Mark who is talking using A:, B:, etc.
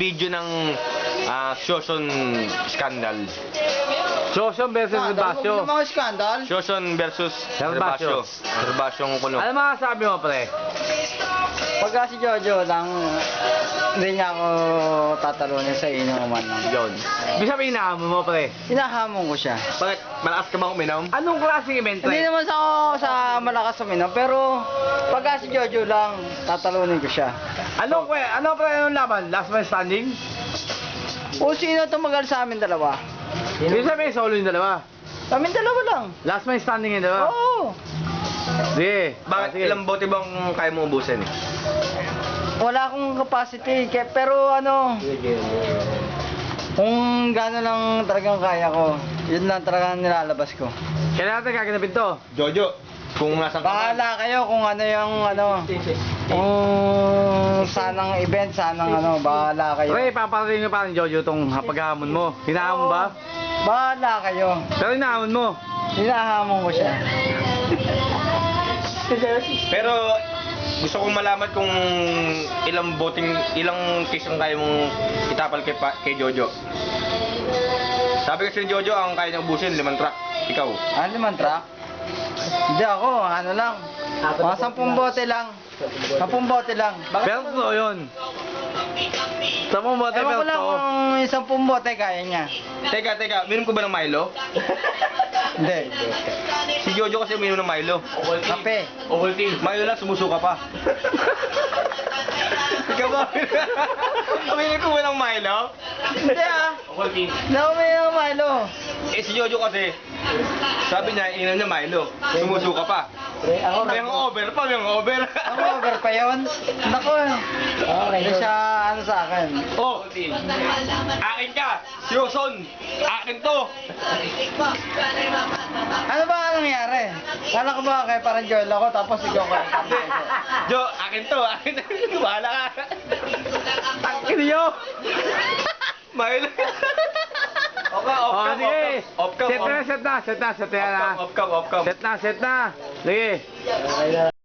A: Video ng Shoson Scandal.
B: Joshon versus Basyo.
C: Mga skandal.
A: Shoson versus
B: Herbasio.
A: Herbasyong kuno.
B: Ano masasabi mo, pre?
C: Pagka si Jojo lang, hindi niya ako tatalunin sa inuman lang.
B: Yun. Ibig sabihin inahamon mo, pre.
C: Hinahamon ko siya.
A: Bakit? Malakas ka bang uminom?
B: Anong klaseng event,
C: Hindi
B: pre?
C: naman ako sa malakas uminom, pero pagka si Jojo lang, tatalunin ko siya.
B: Ano, pre? Ano, pre? Anong laban? Last man standing?
C: O sino tumagal sa amin dalawa?
B: Ibig sabihin solo yung dalawa.
C: Kami dalawa lang.
B: Last man standing yung dalawa.
C: Oo.
B: Sige.
A: Bakit
B: Sige.
A: ilang bote bang kaya mo ubusin?
C: Wala akong capacity, pero ano, kung gano'n lang talagang kaya ko, yun lang talagang nilalabas ko.
B: Kailan natin kaganapin to?
A: Jojo, kung nasang
C: Bahala kayo kung ano yung ano, kung sanang event, sanang ano, bahala kayo.
B: Pre, paparating nyo pa rin Jojo tong paghahamon mo. Hinahamon ba?
C: Bahala kayo.
B: Pero hinahamon mo.
C: Hinahamon ko siya.
A: Pero gusto kong malaman kung ilang case ang kaya mong itapal kay Jojo. Sabi kasi ni Jojo, ang kaya niyang ubusin 5 truck. Ikaw.
C: Ano man truck? Hindi ako, ano lang. Mga 10 bote lang. 10 bote lang.
B: Pero totoo yun. Sa mong bote,
C: Ewan
B: pero
C: ko lang
B: totoo.
C: kung 10 bote kaya niya.
A: Teka, minum ko ba ng Milo?
C: Hindi.
A: Si Jojo kasi uminom ng Milo.
C: Kape.
A: Milo lang, sumusuka pa. Ikaw ba? Uminom ko ba ng Milo?
C: Hindi ah. Hindi ako may Milo.
A: Eh si Jojo kasi, sabi niya, inom niya Milo. Sumusuka pa.
C: Ako
A: May over pa, may over.
C: Ako over pa yun. Nako. Hindi siya ano sa akin.
A: Oh, akin ka, Shoson. Akin to.
C: Ano ba nangyari? Kala ko ba kay parang Joel ako tapos ikaw ka.
A: Jo, akin to. Bahala ka.
B: Tangkin nyo!
A: Milo. Off
B: Oh, sige.
A: Off cam.
B: Set na.
A: Off cam.
B: Set na. Sige.